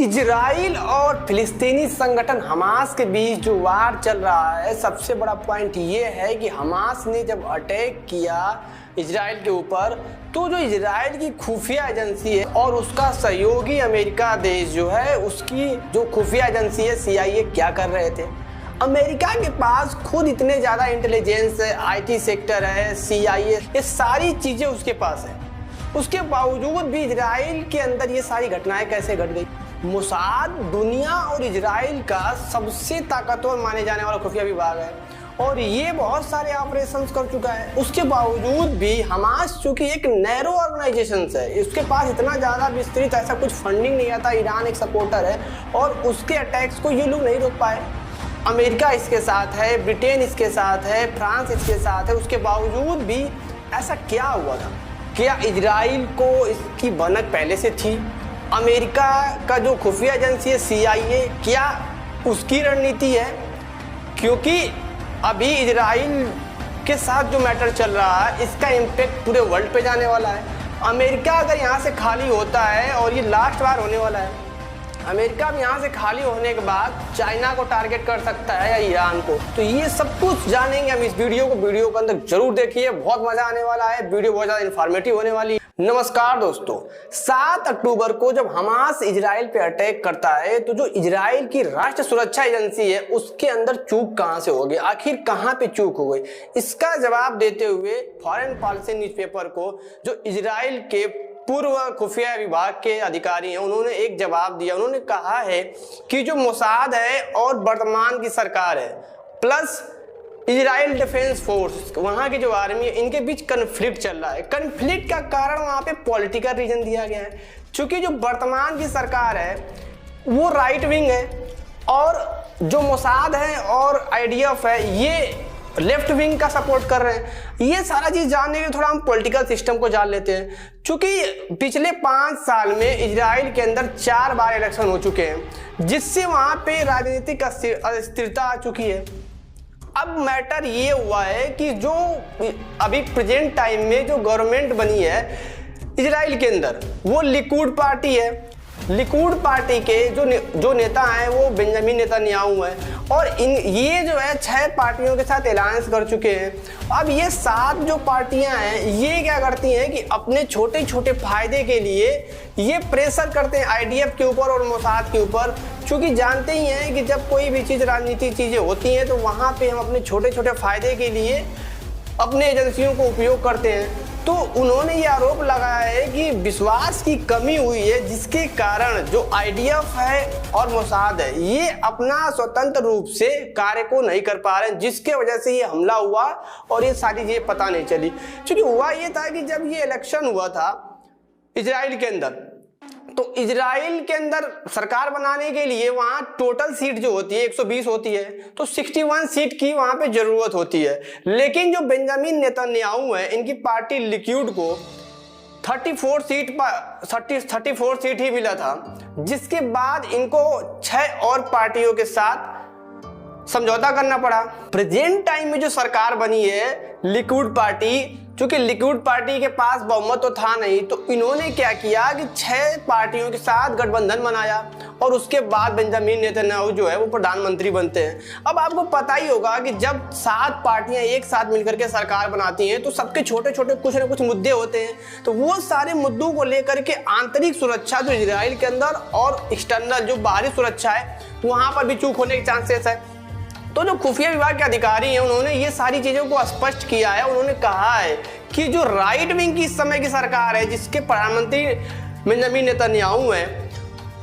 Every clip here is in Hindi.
इजराइल और फिलिस्तीनी संगठन हमास के बीच जो वार चल रहा है, सबसे बड़ा पॉइंट ये है कि हमास ने जब अटैक किया इजराइल के ऊपर, तो जो इजराइल की खुफिया एजेंसी है और उसका सहयोगी अमेरिका देश जो है, उसकी जो खुफिया एजेंसी है CIA, क्या कर रहे थे। अमेरिका के पास खुद इतने ज़्यादा इंटेलिजेंस है, IT सेक्टर है, CIA, ये सारी चीज़ें उसके पास है। उसके बावजूद भी इजराइल के अंदर ये सारी घटनाएं कैसे घट गई। मोसाद दुनिया और इजराइल का सबसे ताकतवर माने जाने वाला खुफिया विभाग है और ये बहुत सारे ऑपरेशंस कर चुका है। उसके बावजूद भी हमास चूंकि एक नैरो ऑर्गेनाइजेशन है, उसके पास इतना ज़्यादा विस्तृत ऐसा कुछ फंडिंग नहीं आता। ईरान एक सपोर्टर है और उसके अटैक्स को ये लोग नहीं रोक पाए। अमेरिका इसके साथ है, ब्रिटेन इसके साथ है, फ्रांस इसके साथ है। उसके बावजूद भी ऐसा क्या हुआ था? क्या इजराइल को इसकी भनक पहले से थी? अमेरिका का जो खुफिया एजेंसी है CIA, क्या उसकी रणनीति है? क्योंकि अभी इजराइल के साथ जो मैटर चल रहा है, इसका इम्पैक्ट पूरे वर्ल्ड पे जाने वाला है। अमेरिका अगर यहाँ से खाली होता है, और ये लास्ट बार होने वाला है, अमेरिका भी यहाँ से खाली होने के बाद चाइना को टारगेट कर सकता है या ईरान को। तो ये सब कुछ जानेंगे हम इस वीडियो के अंदर। जरूर देखिए, बहुत मजा आने वाला है। वीडियो बहुत ज्यादा इन्फॉर्मेटिव होने वाली है। नमस्कार दोस्तों, 7 अक्टूबर को जब हमास इजराइल पे अटैक करता है, तो जो इजराइल की राष्ट्र सुरक्षा एजेंसी है, उसके अंदर चूक कहां से हो गई, आखिर कहां पे चूक हो गई, इसका जवाब देते हुए फॉरेन पॉलिसी न्यूज़पेपर को जो इजराइल के पूर्व खुफिया विभाग के अधिकारी हैं, उन्होंने एक जवाब दिया। उन्होंने कहा है कि जो मोसाद है और वर्तमान की सरकार है, प्लस इजराइल डिफेंस फोर्स, वहां की जो आर्मी है, इनके बीच कन्फ्लिक्ट चल रहा है। कन्फ्लिक्ट का कारण वहां पे पॉलिटिकल रीजन दिया गया है। क्योंकि जो वर्तमान की सरकार है वो राइट विंग है और जो मोसाद है और IDF है, ये लेफ्ट विंग का सपोर्ट कर रहे हैं। ये सारा चीज जानने के थोड़ा हम पॉलिटिकल सिस्टम को जान लेते हैं। क्योंकि पिछले 5 साल में इजराइल के अंदर 4 बार इलेक्शन हो चुके हैं, जिससे वहां पे राजनीतिक अस्थिरता आ चुकी है। अब मैटर ये हुआ है कि जो अभी प्रेजेंट टाइम में जो गवर्नमेंट बनी है इजराइल के अंदर, वो लिकुड पार्टी है। लिकुड पार्टी के जो नेता हैं वो बेंजामिन नेतन्याहू है और ये जो है 6 पार्टियों के साथ अलायंस कर चुके हैं। अब ये 7 जो पार्टियां हैं, ये क्या करती हैं कि अपने छोटे छोटे फायदे के लिए ये प्रेशर करते हैं IDF के ऊपर और मोसाद के ऊपर। क्योंकि जानते ही हैं कि जब कोई भी चीज़ राजनीतिक चीज़ें होती हैं, तो वहाँ पे हम अपने छोटे छोटे फायदे के लिए अपने एजेंसियों को उपयोग करते हैं। तो उन्होंने ये आरोप लगाया है कि विश्वास की कमी हुई है, जिसके कारण जो IDF है और मोसाद है, ये अपना स्वतंत्र रूप से कार्य को नहीं कर पा रहे हैं, जिसके वजह से ये हमला हुआ और ये सारी चीजें पता नहीं चली। क्योंकि हुआ ये था कि जब ये इलेक्शन हुआ था इजराइल के अंदर, तो इजराइल के अंदर सरकार बनाने के लिए वहां टोटल सीट जो होती है 120 होती है, तो 61 सीट की वहां पे जरूरत होती है। लेकिन जो बेंजामिन नेतन्याहू है, इनकी पार्टी लिक्यूड को 34 सीट ही मिला था, जिसके बाद इनको 6 और पार्टियों के साथ समझौता करना पड़ा। प्रेजेंट टाइम में जो सरकार बनी है लिकुड पार्टी, क्योंकि लिकुड पार्टी के पास बहुमत तो था नहीं, तो इन्होंने क्या किया कि 6 पार्टियों के साथ गठबंधन बनाया और उसके बाद बेंजामिन नेतन्याहू जो है वो प्रधानमंत्री बनते हैं। अब आपको पता ही होगा कि जब 7 पार्टियां एक साथ मिलकर के सरकार बनाती हैं, तो सबके छोटे छोटे कुछ न कुछ मुद्दे होते हैं। तो वो सारे मुद्दों को लेकर के आंतरिक सुरक्षा जो इजराइल के अंदर और एक्सटर्नल जो बाहरी सुरक्षा है, वहां पर भी चूक होने के चांसेस है। तो जो खुफिया विभाग के अधिकारी हैं, उन्होंने ये सारी चीज़ों को स्पष्ट किया है। उन्होंने कहा है कि जो राइट विंग की इस समय की सरकार है, जिसके प्रधानमंत्री बेंजामिन नेतन्याहू हैं,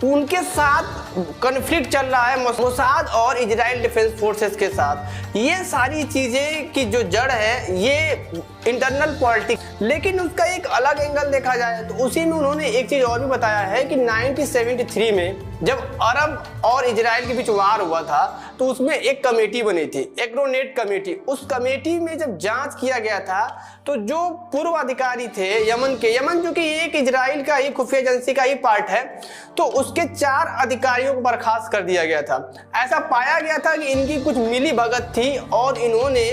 उनके साथ कन्फ्लिक्ट चल रहा है मोसाद और इजराइल डिफेंस फोर्सेस के साथ। ये सारी चीज़ें की जो जड़ है ये इंटरनल पॉलिटिक्स। लेकिन उसका एक अलग एंगल देखा जाए तो उसी में उन्होंने एक चीज़ और भी बताया है कि 1973 में जब अरब और इजराइल के बीच वार हुआ था, तो उसमें एक कमेटी बनी थी, एग्रोनेट कमेटी। उस कमेटी में जब जांच किया गया था, तो जो पूर्व अधिकारी थे यमन जो कि एक इजराइल का ही खुफिया एजेंसी का ही पार्ट है, तो उसके 4 अधिकारियों को बर्खास्त कर दिया गया था। ऐसा पाया गया था कि इनकी कुछ मिली भगत थी और इन्होंने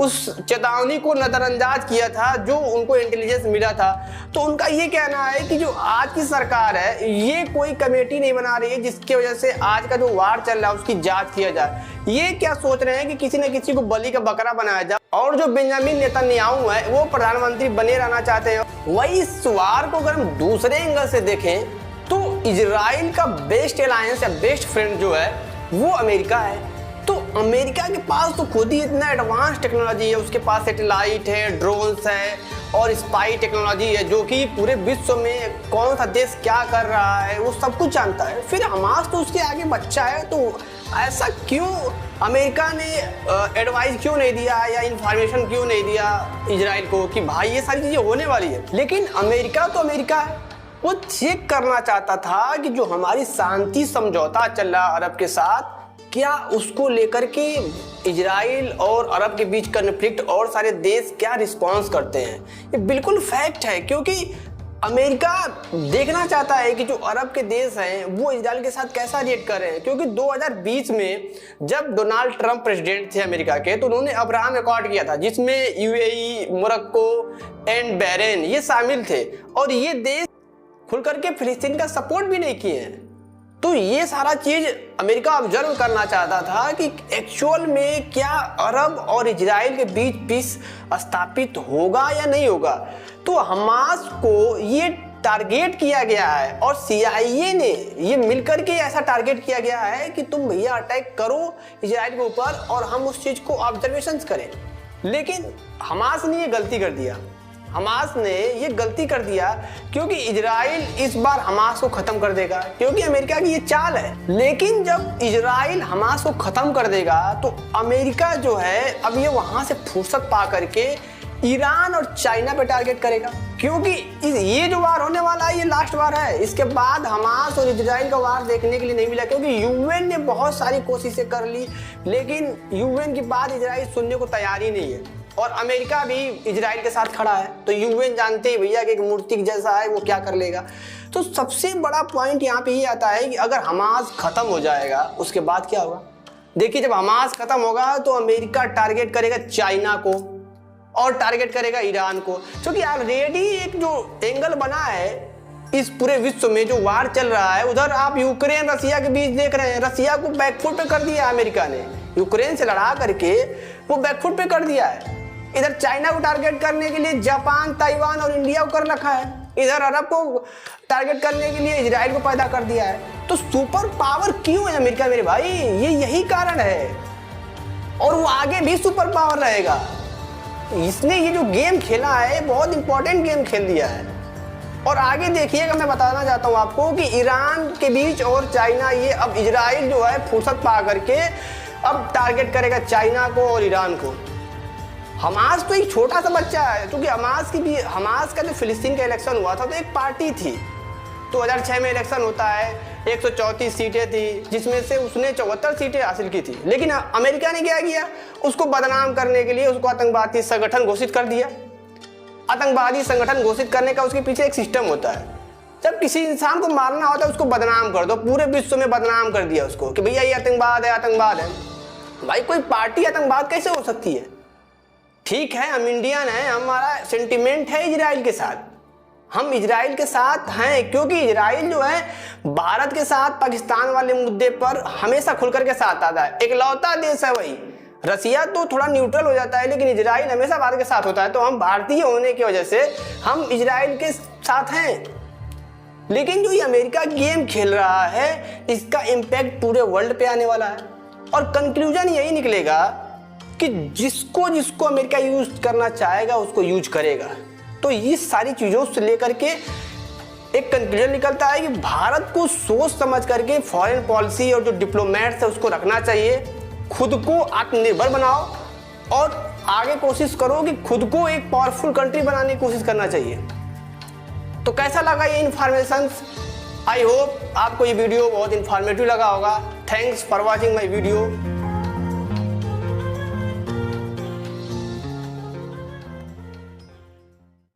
उस चेतावनी को नजरअंदाज किया था जो उनको इंटेलिजेंस मिला था। तो उनका ये कहना है कि जो आज की सरकार है ये कोई कमेटी नहीं बना रही है जिसकी वजह से आज का जो वार चल रहा है उसकी जांच किया जाए। ये क्या सोच रहे हैं कि किसी न किसी को बलि का बकरा बनाया जाए, और जो बेंजामिन नेतन्याहू है वो प्रधानमंत्री बने रहना चाहते हैं। वही इस वार को अगर हम दूसरे एंगल से देखें तो इजराइल का बेस्ट अलायंस या बेस्ट फ्रेंड जो है वो अमेरिका है। तो अमेरिका के पास तो खुद ही इतना एडवांस टेक्नोलॉजी है, उसके पास सैटेलाइट है, ड्रोन्स है और स्पाई टेक्नोलॉजी है जो कि पूरे विश्व में कौन सा देश क्या कर रहा है वो सब कुछ जानता है। फिर हमास तो उसके आगे बच्चा है, तो ऐसा क्यों अमेरिका ने एडवाइस क्यों नहीं दिया या इंफॉर्मेशन क्यों नहीं दिया इजराइल को कि भाई ये सारी चीजें होने वाली है। लेकिन अमेरिका तो अमेरिका है, वो चेक करना चाहता था कि जो हमारी शांति समझौता चल रहा अरब के साथ क्या उसको लेकर के इजराइल और अरब के बीच कॉन्फ्लिक्ट और सारे देश क्या रिस्पॉन्स करते हैं। ये बिल्कुल फैक्ट है, क्योंकि अमेरिका देखना चाहता है कि जो अरब के देश हैं वो इजराइल के साथ कैसा रिएक्ट कर रहे हैं। क्योंकि 2020 में जब डोनाल्ड ट्रंप प्रेसिडेंट थे अमेरिका के, तो उन्होंने अब्राहम अकॉर्ड किया था जिसमें यूएई, मोरक्को एंड बहरीन ये शामिल थे, और ये देश खुल करके फिलिस्तीन का सपोर्ट भी नहीं किए हैं। तो ये सारा चीज अमेरिका ऑब्जर्व करना चाहता था कि एक्चुअल में क्या अरब और इजराइल के बीच पीस स्थापित होगा या नहीं होगा। तो हमास को ये टारगेट किया गया है और CIA ने ये मिलकर के ऐसा टारगेट किया गया है कि तुम भैया अटैक करो इजराइल के ऊपर और हम उस चीज को ऑब्जर्वेशन करें। लेकिन हमास ने ये गलती कर दिया, हमास ने ये गलती कर दिया क्योंकि इजराइल इस बार हमास को खत्म कर देगा, क्योंकि अमेरिका की ये चाल है। लेकिन जब इजराइल हमास को खत्म कर देगा तो अमेरिका जो है अब ये वहां से फुर्सत पा करके ईरान और चाइना पे टारगेट करेगा, क्योंकि ये जो वार होने वाला है ये लास्ट वार है। इसके बाद हमास और इजराइल का वार देखने के लिए नहीं मिला, क्योंकि यूएन ने बहुत सारी कोशिशें कर ली लेकिन यूएन की बात इजराइल सुनने को तैयार ही नहीं है। और अमेरिका भी इजराइल के साथ खड़ा है, तो यूएन जानते हैं भैया कि एक मूर्ति जैसा है वो क्या कर लेगा। तो सबसे बड़ा पॉइंट यहाँ पे ये आता है कि अगर हमास खत्म हो जाएगा उसके बाद क्या होगा। देखिए, जब हमास खत्म होगा तो अमेरिका टारगेट करेगा चाइना को और टारगेट करेगा ईरान को, क्योंकि ऑलरेडी एक जो एंगल बना है इस पूरे विश्व में जो वार चल रहा है। उधर आप यूक्रेन रसिया के बीच देख रहे हैं, रसिया को बैकफुट पे कर दिया अमेरिका ने, यूक्रेन से लड़ा करके वो बैकफुट पे कर दिया है। इधर चाइना को टारगेट करने के लिए जापान, ताइवान और इंडिया को कर रखा है, इधर अरब को टारगेट करने के लिए इजराइल को पैदा कर दिया है। तो सुपर पावर क्यों है अमेरिका मेरे भाई, ये यही कारण है, और वो आगे भी सुपर पावर रहेगा। इसने ये जो गेम खेला है बहुत इंपॉर्टेंट गेम खेल दिया है। और आगे देखिएगा, मैं बताना चाहता हूँ आपको कि ईरान के बीच और चाइना, ये अब इजराइल जो है फुर्सत पा करके अब टारगेट करेगा चाइना को और ईरान को। हमास तो एक छोटा सा बच्चा है, क्योंकि हमास का जो फिलिस्तीन का इलेक्शन हुआ था तो एक पार्टी थी। 2006 में इलेक्शन होता है, 134 सीटें थी जिसमें से उसने 74 सीटें हासिल की थी। लेकिन अमेरिका ने क्या किया, उसको बदनाम करने के लिए उसको आतंकवादी संगठन घोषित कर दिया। आतंकवादी संगठन घोषित करने का उसके पीछे एक सिस्टम होता है। जब किसी इंसान को मारना होता है उसको बदनाम कर दो, पूरे विश्व में बदनाम कर दिया उसको कि भैया ये आतंकवाद है, आतंकवाद है। भाई कोई पार्टी आतंकवाद कैसे हो सकती है। ठीक है, हम इंडियन हैं, हमारा सेंटिमेंट है इजराइल के साथ, हम इजराइल के साथ हैं, क्योंकि इजराइल जो है भारत के साथ पाकिस्तान वाले मुद्दे पर हमेशा खुलकर के साथ आता है। इकलौता देश है वही, रसिया तो थोड़ा न्यूट्रल हो जाता है लेकिन इजराइल हमेशा भारत के साथ होता है। तो हम भारतीय होने की वजह से हम इजराइल के साथ हैं। लेकिन जो ये अमेरिका गेम खेल रहा है इसका इम्पैक्ट पूरे वर्ल्ड पे आने वाला है, और कंक्लूजन यही निकलेगा कि जिसको जिसको अमेरिका यूज करना चाहेगा उसको यूज करेगा। तो ये सारी चीज़ों से लेकर के एक कंक्लूजन निकलता है कि भारत को सोच समझ करके फॉरेन पॉलिसी और जो डिप्लोमेट्स है उसको रखना चाहिए। खुद को आत्मनिर्भर बनाओ और आगे कोशिश करो कि खुद को एक पावरफुल कंट्री बनाने की कोशिश करना चाहिए। तो कैसा लगा ये इन्फॉर्मेशन? आई होप आपको ये वीडियो बहुत इन्फॉर्मेटिव लगा होगा। Thanks for watching my video.